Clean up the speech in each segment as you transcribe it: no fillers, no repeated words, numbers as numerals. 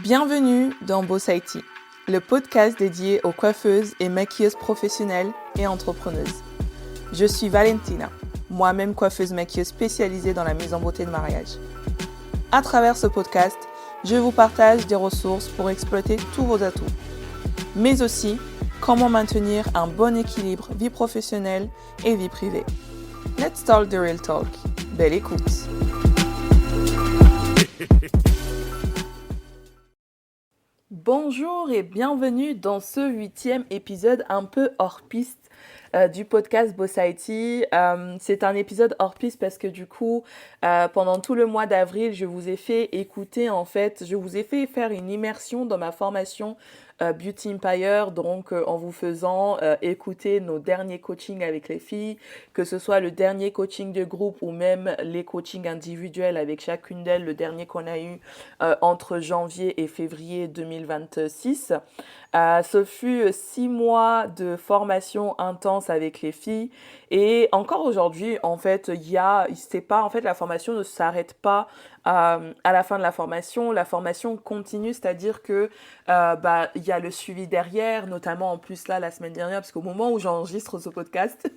Bienvenue dans Boss IT, le podcast dédié aux coiffeuses et maquilleuses professionnelles et entrepreneuses. Je suis Valentina, moi-même coiffeuse maquilleuse spécialisée dans la mise en beauté de mariage. À travers ce podcast, je vous partage des ressources pour exploiter tous vos atouts, mais aussi comment maintenir un bon équilibre vie professionnelle et vie privée. Let's talk the real talk. Belle écoute. Bonjour et bienvenue dans ce 8e épisode un peu hors piste du podcast Boss IT. C'est un épisode hors piste parce que du coup, pendant tout le mois d'avril, je vous ai fait faire une immersion dans ma formation Beauty Empire, donc en vous faisant écouter nos derniers coachings avec les filles, que ce soit le dernier coaching de groupe ou même les coachings individuels avec chacune d'elles, le dernier qu'on a eu entre janvier et février 2026. Ce fut 6 mois de formation intense avec les filles et encore aujourd'hui, en fait, la formation ne s'arrête pas à la fin de la formation. La formation continue, c'est-à-dire que il y a le suivi derrière, notamment en plus là la semaine dernière, parce qu'au moment où j'enregistre ce podcast,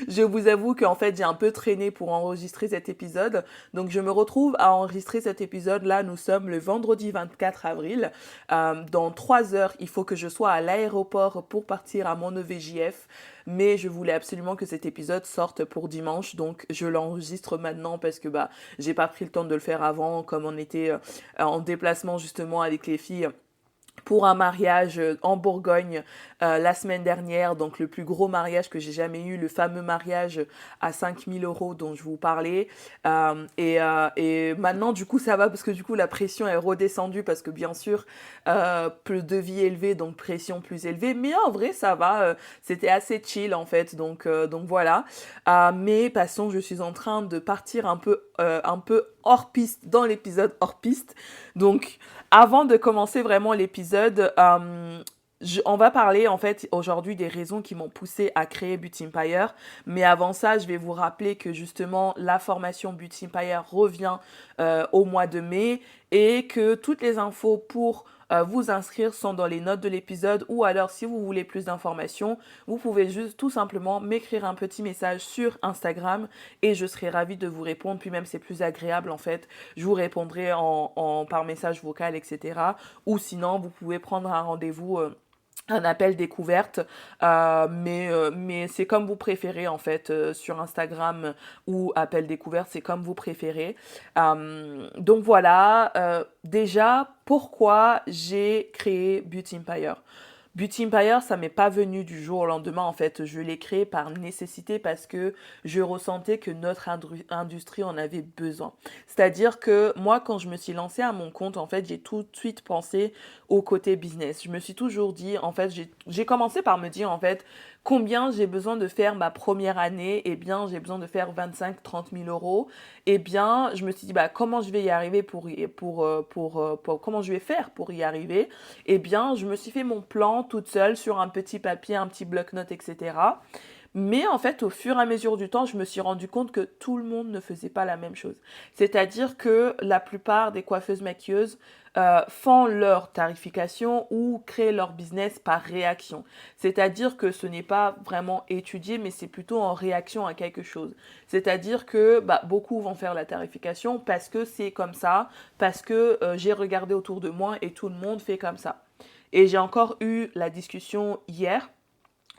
je vous avoue qu'en fait j'ai un peu traîné pour enregistrer cet épisode. Donc je me retrouve à enregistrer cet épisode. Là, nous sommes le vendredi 24 avril. Dans 3 heures, il faut que je sois à l'aéroport pour partir à mon EVJF. Mais je voulais absolument que cet épisode sorte pour dimanche. Donc je l'enregistre maintenant parce que j'ai pas pris le temps de le faire avant, comme on était en déplacement justement avec les filles pour un mariage en Bourgogne la semaine dernière, donc le plus gros mariage que j'ai jamais eu, le fameux mariage à 5 000 € dont je vous parlais. Et maintenant, du coup, ça va parce que du coup, la pression est redescendue parce que bien sûr, plus devis élevé, donc pression plus élevée. Mais en vrai, ça va. C'était assez chill en fait. Donc voilà. Mais passons, je suis en train de partir un peu hors piste dans l'épisode hors piste. Donc, avant de commencer vraiment l'épisode, on va parler en fait aujourd'hui des raisons qui m'ont poussé à créer Beauty Empire. Mais avant ça, je vais vous rappeler que justement la formation Beauty Empire revient au mois de mai et que toutes les infos pour vous inscrire sont dans les notes de l'épisode, ou alors si vous voulez plus d'informations, vous pouvez juste tout simplement m'écrire un petit message sur Instagram et je serai ravie de vous répondre. Puis même c'est plus agréable en fait, je vous répondrai par message vocal, etc. Ou sinon vous pouvez prendre un rendez-vous, un appel découverte, mais c'est comme vous préférez en fait, sur Instagram ou appel découverte, c'est comme vous préférez. Donc voilà, déjà pourquoi j'ai créé Beauty Empire. Beauty Empire, ça m'est pas venu du jour au lendemain en fait, je l'ai créé par nécessité parce que je ressentais que notre industrie en avait besoin. C'est-à-dire que moi quand je me suis lancée à mon compte, en fait, j'ai tout de suite pensé au côté business. Je me suis toujours dit, en fait, j'ai commencé par me dire en fait combien j'ai besoin de faire ma première année. Eh bien, j'ai besoin de faire 25-30 000 euros. Eh bien, je me suis dit comment je vais y arriver comment je vais faire pour y arriver. Eh bien, je me suis fait mon plan toute seule sur un petit papier, un petit bloc-notes, etc. Mais en fait, au fur et à mesure du temps, je me suis rendu compte que tout le monde ne faisait pas la même chose. C'est-à-dire que la plupart des coiffeuses maquilleuses font leur tarification ou créent leur business par réaction. C'est-à-dire que ce n'est pas vraiment étudié, mais c'est plutôt en réaction à quelque chose. C'est-à-dire que beaucoup vont faire la tarification parce que c'est comme ça, parce que j'ai regardé autour de moi et tout le monde fait comme ça. Et j'ai encore eu la discussion hier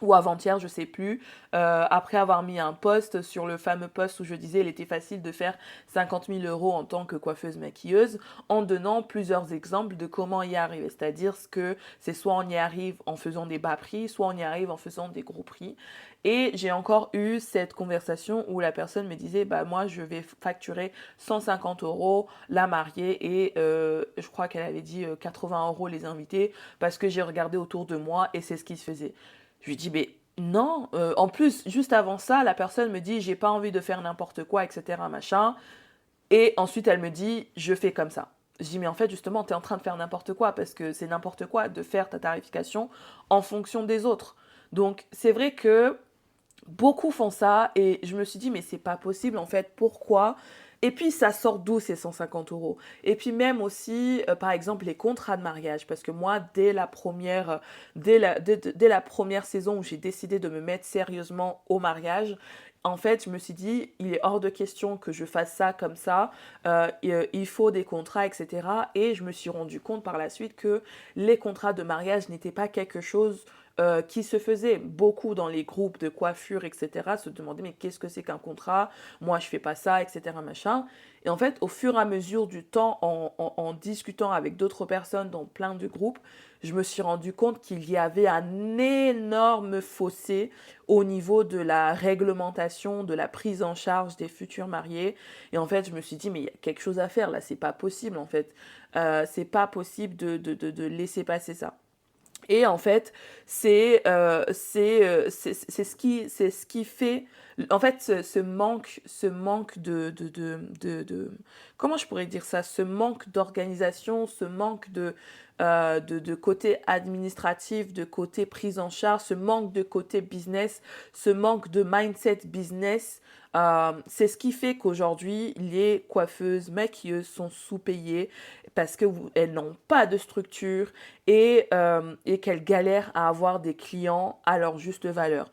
ou avant-hier, je sais plus, après avoir mis un post sur le fameux post où je disais il était facile de faire 50 000 € en tant que coiffeuse maquilleuse, en donnant plusieurs exemples de comment y arriver. C'est-à-dire que c'est soit on y arrive en faisant des bas prix, soit on y arrive en faisant des gros prix. Et j'ai encore eu cette conversation où la personne me disait moi je vais facturer 150 € la mariée et je crois qu'elle avait dit 80 € les invités parce que j'ai regardé autour de moi et c'est ce qui se faisait. Je lui dis, mais non, en plus, juste avant ça, la personne me dit, j'ai pas envie de faire n'importe quoi, etc., machin. Et ensuite, elle me dit, je fais comme ça. Je dis, mais en fait, justement, tu es en train de faire n'importe quoi, parce que c'est n'importe quoi de faire ta tarification en fonction des autres. Donc, c'est vrai que beaucoup font ça, et je me suis dit, mais c'est pas possible, en fait, pourquoi Et puis, ça sort d'où ces 150 euros? Et puis même aussi, par exemple, les contrats de mariage. Parce que moi, dès la première saison où j'ai décidé de me mettre sérieusement au mariage, en fait, je me suis dit, il est hors de question que je fasse ça comme ça. Il faut des contrats, etc. Et je me suis rendu compte par la suite que les contrats de mariage n'étaient pas quelque chose qui se faisait. Beaucoup dans les groupes de coiffure, etc., se demandaient, mais qu'est-ce que c'est qu'un contrat? Moi, je fais pas ça, etc., machin. Et en fait, au fur et à mesure du temps, en discutant avec d'autres personnes dans plein de groupes, je me suis rendu compte qu'il y avait un énorme fossé au niveau de la réglementation, de la prise en charge des futurs mariés. Et en fait, je me suis dit, mais il y a quelque chose à faire là, c'est pas possible en fait. C'est pas possible de laisser passer ça. Et en fait, c'est ce qui fait, en fait, ce manque comment je pourrais dire ça, ce manque d'organisation, ce manque de côté administratif, de côté prise en charge, ce manque de côté business, ce manque de mindset business, c'est ce qui fait qu'aujourd'hui, les coiffeuses, maquilleuses sont sous-payées parce qu'elles n'ont pas de structure et qu'elles galèrent à avoir des clients à leur juste valeur.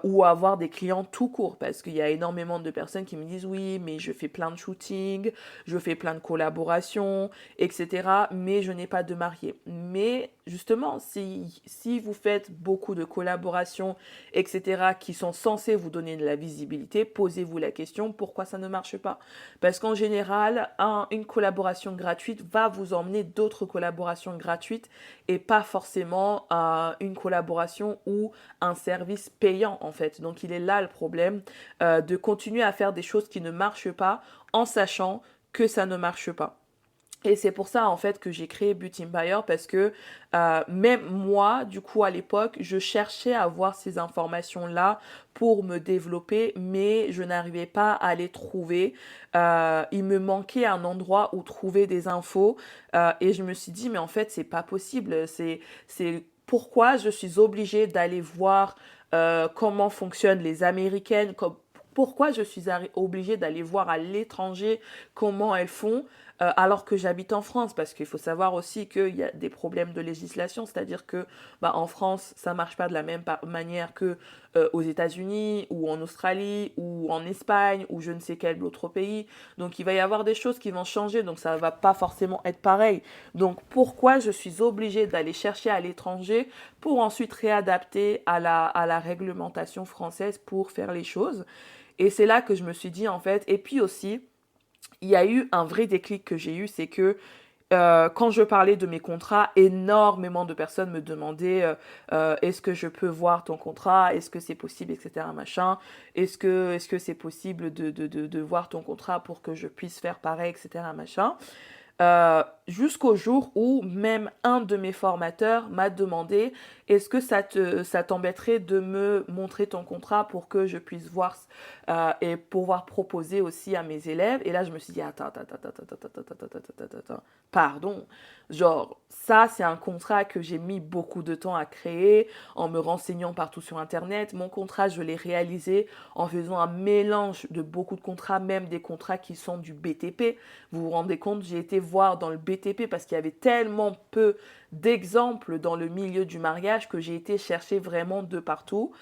Ou à avoir des clients tout court, parce qu'il y a énormément de personnes qui me disent oui, mais je fais plein de shootings, je fais plein de collaborations, etc., mais je n'ai pas de marié. Mais justement, si vous faites beaucoup de collaborations, etc., qui sont censées vous donner de la visibilité, posez-vous la question pourquoi ça ne marche pas. Parce qu'en général, une collaboration gratuite va vous emmener d'autres collaborations gratuites et pas forcément une collaboration ou un service payant en fait. Donc il est là le problème de continuer à faire des choses qui ne marchent pas en sachant que ça ne marche pas. Et c'est pour ça en fait que j'ai créé Beauty Empire parce que même moi, du coup à l'époque, je cherchais à avoir ces informations-là pour me développer, mais je n'arrivais pas à les trouver. Il me manquait un endroit où trouver des infos et je me suis dit mais en fait c'est pas possible. C'est pourquoi je suis obligée d'aller voir comment fonctionnent les Américaines, pourquoi je suis obligée d'aller voir à l'étranger comment elles font alors que j'habite en France, parce qu'il faut savoir aussi qu'il y a des problèmes de législation, c'est-à-dire que en France, ça marche pas de la même manière que aux États-Unis ou en Australie ou en Espagne ou je ne sais quel autre pays. Donc il va y avoir des choses qui vont changer, donc ça va pas forcément être pareil. Donc pourquoi je suis obligée d'aller chercher à l'étranger pour ensuite réadapter à la réglementation française pour faire les choses? Et c'est là que je me suis dit en fait, et puis aussi, il y a eu un vrai déclic que j'ai eu, c'est que quand je parlais de mes contrats, énormément de personnes me demandaient est-ce que je peux voir ton contrat, est-ce que c'est possible, etc. Machin, est-ce que c'est possible de voir ton contrat pour que je puisse faire pareil, etc. Machin. Jusqu'au jour où même un de mes formateurs m'a demandé est-ce que ça t'embêterait de me montrer ton contrat pour que je puisse voir et pouvoir proposer aussi à mes élèves. Et là je me suis dit attends, pardon, genre ça c'est un contrat que j'ai mis beaucoup de temps à créer en me renseignant partout sur internet. Mon contrat je l'ai réalisé en faisant un mélange de beaucoup de contrats, même des contrats qui sont du BTP. Vous vous rendez compte, j'ai été voir dans le BTP parce qu'il y avait tellement peu d'exemples dans le milieu du mariage que j'ai été chercher vraiment de partout.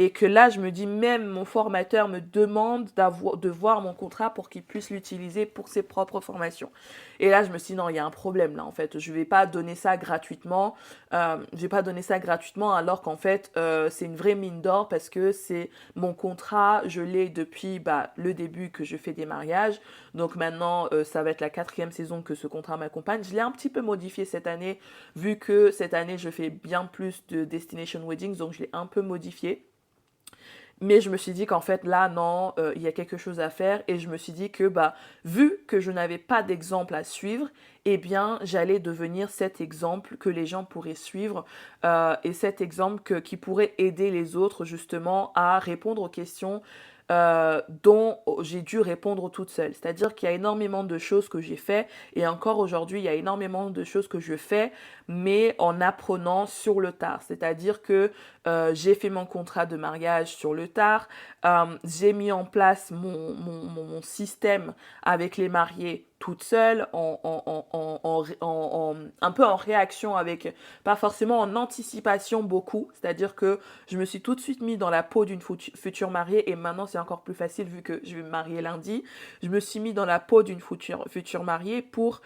Et que là, je me dis, même mon formateur me demande de voir mon contrat pour qu'il puisse l'utiliser pour ses propres formations. Et là, je me suis dit, non, il y a un problème là, en fait. Je ne vais pas donner ça gratuitement. Je vais pas donner ça gratuitement alors qu'en fait, c'est une vraie mine d'or parce que c'est mon contrat, je l'ai depuis le début que je fais des mariages. Donc maintenant, ça va être la 4e saison que ce contrat m'accompagne. Je l'ai un petit peu modifié cette année, vu que cette année, je fais bien plus de destination weddings, donc je l'ai un peu modifié. Mais je me suis dit qu'en fait, là, non, il y a quelque chose à faire. Et je me suis dit que, vu que je n'avais pas d'exemple à suivre, eh bien, j'allais devenir cet exemple que les gens pourraient suivre et cet exemple qui pourrait aider les autres, justement, à répondre aux questions dont j'ai dû répondre toute seule. C'est-à-dire qu'il y a énormément de choses que j'ai fait et encore aujourd'hui, il y a énormément de choses que je fais, mais en apprenant sur le tard. C'est-à-dire que j'ai fait mon contrat de mariage sur le tard, j'ai mis en place mon système avec les mariés toute seule, un peu en réaction avec, pas forcément en anticipation beaucoup, c'est-à-dire que je me suis tout de suite mis dans la peau d'une future mariée et maintenant c'est encore plus facile vu que je vais me marier lundi. Je me suis mis dans la peau d'une future mariée pour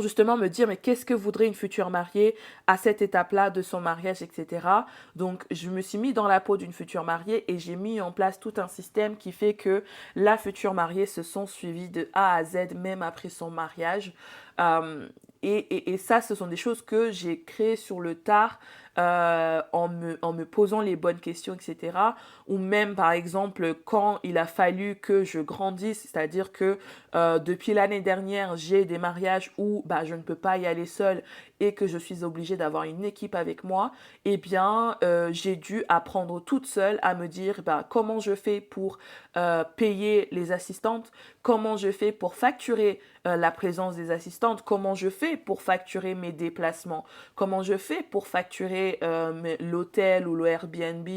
justement me dire mais qu'est-ce que voudrait une future mariée à cette étape-là de son mariage, etc. Donc je me suis mis dans la peau d'une future mariée et j'ai mis en place tout un système qui fait que la future mariée se sont suivies de A à Z même après son mariage. Euh, et ça, ce sont des choses que j'ai créées sur le tard en me posant les bonnes questions, etc. Ou même, par exemple, quand il a fallu que je grandisse, c'est-à-dire que depuis l'année dernière, j'ai des mariages où bah, je ne peux pas y aller seule et que je suis obligée d'avoir une équipe avec moi, eh bien, j'ai dû apprendre toute seule à me dire bah, comment je fais pour payer les assistantes, comment je fais pour facturer la présence des assistantes, comment je fais pour facturer mes déplacements, comment je fais pour facturer l'hôtel ou le Airbnb,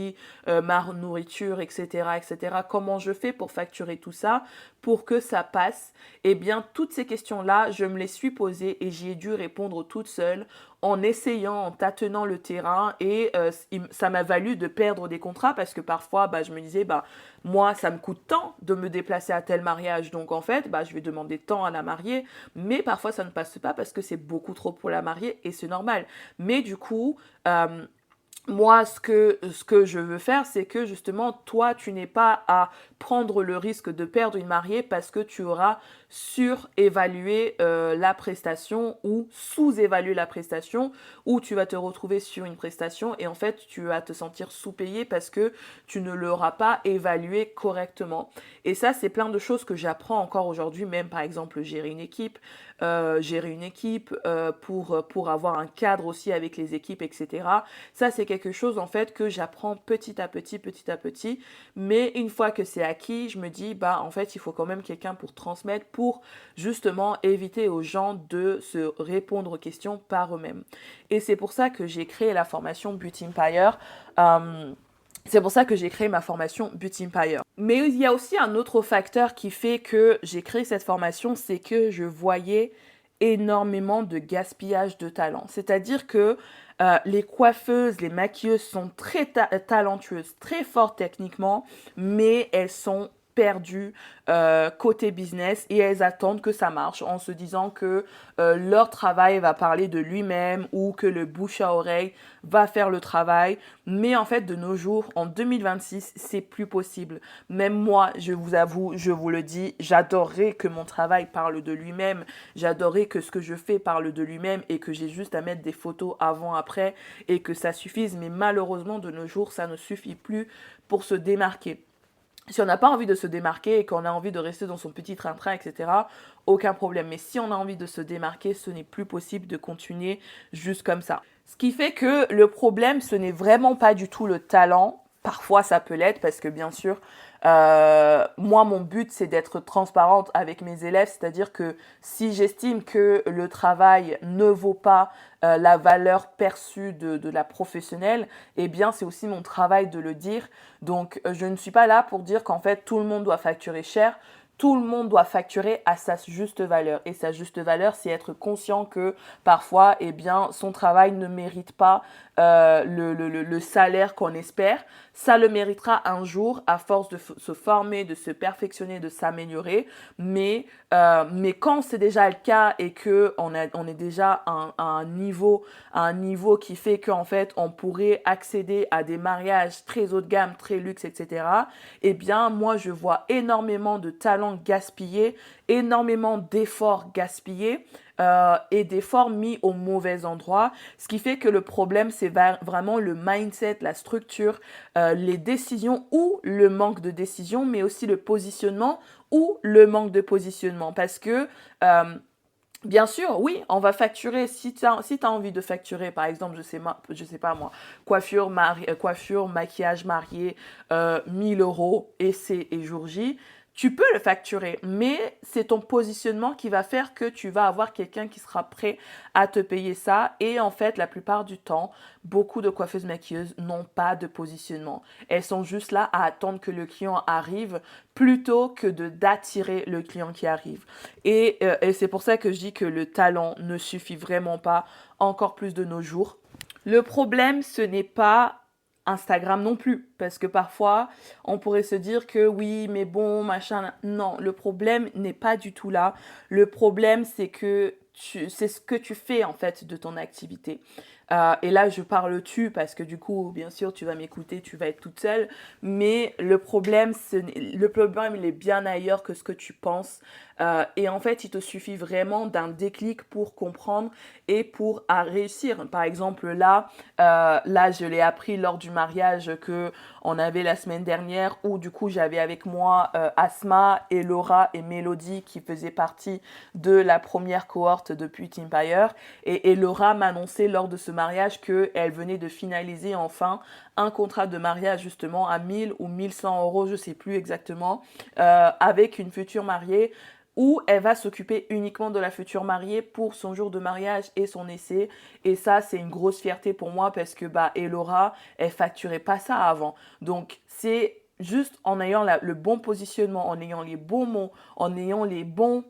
ma nourriture, etc., etc. Comment je fais pour facturer tout ça pour que ça passe? Eh bien, toutes ces questions-là, je me les suis posées et j'y ai dû répondre toute seule en essayant, en tâtonnant le terrain et ça m'a valu de perdre des contrats parce que parfois, bah, je me disais, bah, moi, ça me coûte tant de me déplacer à tel mariage, donc en fait, bah, je vais demander tant à la mariée, mais parfois ça ne passe pas parce que c'est beaucoup trop pour la mariée et c'est normal. Mais du coup, moi, ce que je veux faire, c'est que justement, toi, tu n'es pas à prendre le risque de perdre une mariée parce que tu auras surévalué la prestation ou sous-évalué la prestation ou tu vas te retrouver sur une prestation et en fait, tu vas te sentir sous-payé parce que tu ne l'auras pas évalué correctement. Et ça, c'est plein de choses que j'apprends encore aujourd'hui, même par exemple, gérer une équipe pour avoir un cadre aussi avec les équipes, etc. Ça, c'est quelque chose en fait que j'apprends petit à petit, petit à petit. Mais une fois que c'est acquis, je me dis, bah en fait, il faut quand même quelqu'un pour transmettre, pour justement éviter aux gens de se répondre aux questions par eux-mêmes. Et c'est pour ça que j'ai créé la formation Beauty Empire. C'est pour ça que j'ai créé ma formation Beauty Empire. Mais il y a aussi un autre facteur qui fait que j'ai créé cette formation, c'est que je voyais énormément de gaspillage de talent. C'est-à-dire que les coiffeuses, les maquilleuses sont très talentueuses, très fortes techniquement, mais elles sont perdues côté business et elles attendent que ça marche en se disant que leur travail va parler de lui-même ou que le bouche à oreille va faire le travail. Mais en fait, de nos jours, en 2026, c'est plus possible. Même moi, je vous avoue, je vous le dis, j'adorerais que mon travail parle de lui-même. J'adorerais que ce que je fais parle de lui-même et que j'ai juste à mettre des photos avant-après et que ça suffise. Mais malheureusement, de nos jours, ça ne suffit plus pour se démarquer. Si on n'a pas envie de se démarquer et qu'on a envie de rester dans son petit train-train, etc., aucun problème. Mais si on a envie de se démarquer, ce n'est plus possible de continuer juste comme ça. Ce qui fait que le problème, ce n'est vraiment pas du tout le talent. Parfois, ça peut l'être parce que bien sûr, moi, mon but, c'est d'être transparente avec mes élèves. C'est-à-dire que si j'estime que le travail ne vaut pas la valeur perçue de la professionnelle, eh bien, c'est aussi mon travail de le dire. Donc, je ne suis pas là pour dire qu'en fait, tout le monde doit facturer cher. Tout le monde doit facturer à sa juste valeur. Et sa juste valeur, c'est être conscient que parfois, eh bien, son travail ne mérite pas le salaire qu'on espère. Ça le méritera un jour à force de se former, de se perfectionner, de s'améliorer. Mais quand c'est déjà le cas et qu'on est déjà à un niveau qui fait qu'en fait, on pourrait accéder à des mariages très haut de gamme, très luxe, etc., eh bien, moi, je vois énormément de talents gaspillés, énormément d'efforts gaspillés et d'efforts mis au mauvais endroit. Ce qui fait que le problème, c'est vraiment le mindset, la structure, les décisions ou le manque de décision, mais aussi le positionnement ou le manque de positionnement. Parce que Bien sûr, oui, on va facturer. Si t'as envie de facturer, par exemple, je sais pas moi, coiffure, maquillage marié, 1000 euros et jour J, tu peux le facturer, mais c'est ton positionnement qui va faire que tu vas avoir quelqu'un qui sera prêt à te payer ça. Et en fait, la plupart du temps, beaucoup de coiffeuses maquilleuses n'ont pas de positionnement. Elles sont juste là à attendre que le client arrive plutôt que d'attirer le client qui arrive. Et c'est pour ça que je dis que le talent ne suffit vraiment pas, encore plus de nos jours. Le problème, ce n'est pas Instagram non plus, parce que parfois, on pourrait se dire que oui, mais bon, machin. Non, le problème n'est pas du tout là. Le problème, c'est ce que tu fais en fait de ton activité. Et là, je parle tu parce que du coup, bien sûr, tu vas m'écouter, tu vas être toute seule. Mais le problème, il est bien ailleurs que ce que tu penses. Et en fait, il te suffit vraiment d'un déclic pour comprendre et pour réussir. Par exemple, là, je l'ai appris lors du mariage que on avait la semaine dernière, où du coup, j'avais avec moi Asma et Laura et Mélodie qui faisaient partie de la première cohorte depuis Teampire. Et Laura m'annonçait lors de ce mariage qu'elle venait de finaliser enfin un contrat de mariage justement à 1000 ou 1100 euros, je ne sais plus exactement, avec une future mariée où elle va s'occuper uniquement de la future mariée pour son jour de mariage et son essai. Et ça, c'est une grosse fierté pour moi parce que Elora, elle facturait pas ça avant. Donc, c'est juste en ayant le bon positionnement, en ayant les bons mots, en ayant les bons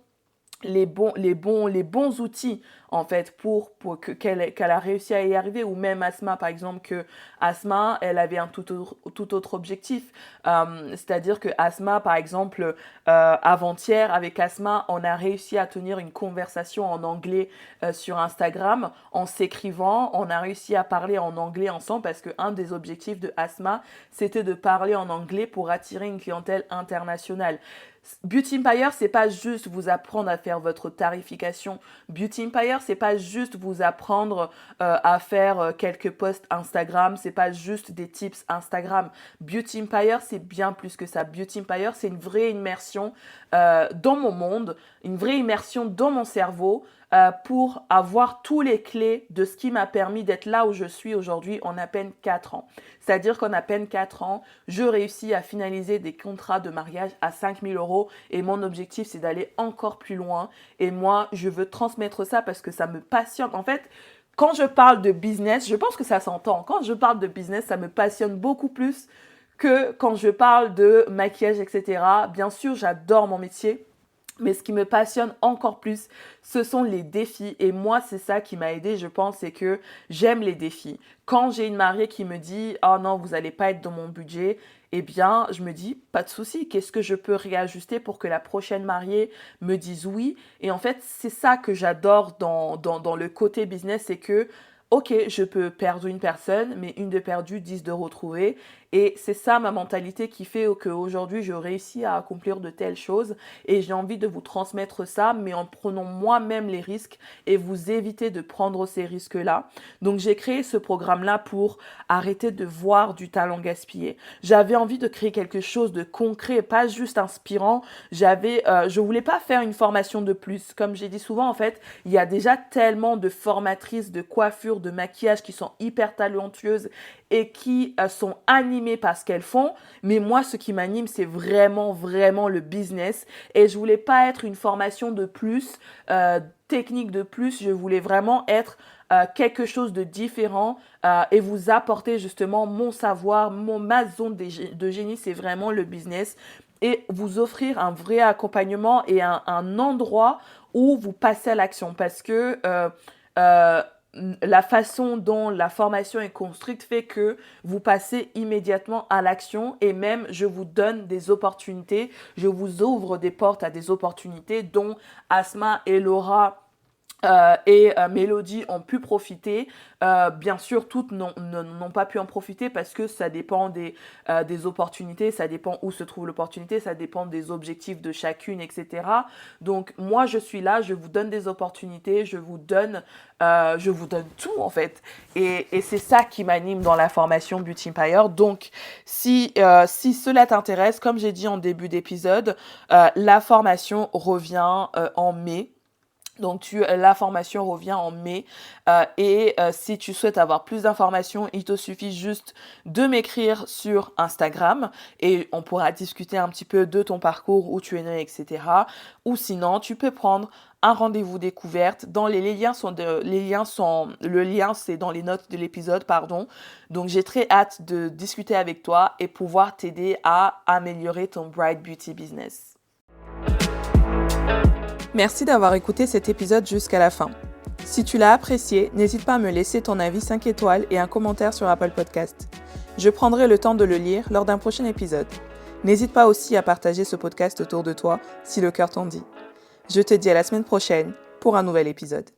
outils en fait pour qu'elle a réussi à y arriver, ou même Asma par exemple, que Asma elle avait un tout autre objectif. C'est-à-dire que Asma par exemple, avant-hier avec Asma on a réussi à tenir une conversation en anglais sur Instagram en s'écrivant. On a réussi à parler en anglais ensemble parce que un des objectifs de Asma c'était de parler en anglais pour attirer une clientèle internationale. Beauty Empire, c'est pas juste vous apprendre à faire votre tarification. Beauty Empire, c'est pas juste vous apprendre à faire quelques posts Instagram. C'est pas juste des tips Instagram. Beauty Empire, c'est bien plus que ça. Beauty Empire, c'est une vraie immersion dans mon monde, une vraie immersion dans mon cerveau pour avoir tous les clés de ce qui m'a permis d'être là où je suis aujourd'hui en à peine 4 ans. C'est-à-dire qu'en à peine 4 ans, je réussis à finaliser des contrats de mariage à 5000 euros et mon objectif, c'est d'aller encore plus loin. Et moi, je veux transmettre ça parce que ça me passionne. En fait, quand je parle de business, je pense que ça s'entend. Quand je parle de business, ça me passionne beaucoup plus que quand je parle de maquillage, etc. Bien sûr, j'adore mon métier. Mais ce qui me passionne encore plus, ce sont les défis. Et moi, c'est ça qui m'a aidé, je pense, c'est que j'aime les défis. Quand j'ai une mariée qui me dit « Oh non, vous n'allez pas être dans mon budget », eh bien, je me dis « Pas de souci, qu'est-ce que je peux réajuster pour que la prochaine mariée me dise oui ?» Et en fait, c'est ça que j'adore dans le côté business, c'est que ok, je peux perdre une personne, mais une de perdue, 10 de retrouvée. Et c'est ça ma mentalité qui fait qu'aujourd'hui, je réussis à accomplir de telles choses. Et j'ai envie de vous transmettre ça, mais en prenant moi-même les risques et vous éviter de prendre ces risques-là. Donc, j'ai créé ce programme-là pour arrêter de voir du talent gaspillé. J'avais envie de créer quelque chose de concret, pas juste inspirant. Je voulais pas faire une formation de plus. Comme j'ai dit souvent, en fait, il y a déjà tellement de formatrices de coiffure, de maquillage qui sont hyper talentueuses et qui sont animées par ce qu'elles font. Mais moi, ce qui m'anime, c'est vraiment, vraiment le business. Et je voulais pas être une formation de plus, technique de plus. Je voulais vraiment être quelque chose de différent et vous apporter justement mon savoir, ma zone de génie, c'est vraiment le business. Et vous offrir un vrai accompagnement et un endroit où vous passez à l'action. Parce que euh, la façon dont la formation est construite fait que vous passez immédiatement à l'action et même je vous donne des opportunités, je vous ouvre des portes à des opportunités dont Asma et Laura Mélodie ont pu profiter. Bien sûr, toutes n'ont pas pu en profiter parce que ça dépend des opportunités, ça dépend où se trouve l'opportunité, ça dépend des objectifs de chacune, etc. Donc, moi, je suis là, je vous donne des opportunités, je vous donne tout, en fait. Et c'est ça qui m'anime dans la formation Beauty Empire. Donc, si cela t'intéresse, comme j'ai dit en début d'épisode, la formation revient en mai. Donc la formation revient en mai si tu souhaites avoir plus d'informations, il te suffit juste de m'écrire sur Instagram et on pourra discuter un petit peu de ton parcours, où tu es né, etc. Ou sinon, tu peux prendre un rendez-vous découverte. Le lien c'est dans les notes de l'épisode, pardon. Donc j'ai très hâte de discuter avec toi et pouvoir t'aider à améliorer ton Bright Beauty business. Merci d'avoir écouté cet épisode jusqu'à la fin. Si tu l'as apprécié, n'hésite pas à me laisser ton avis 5 étoiles et un commentaire sur Apple Podcast. Je prendrai le temps de le lire lors d'un prochain épisode. N'hésite pas aussi à partager ce podcast autour de toi si le cœur t'en dit. Je te dis à la semaine prochaine pour un nouvel épisode.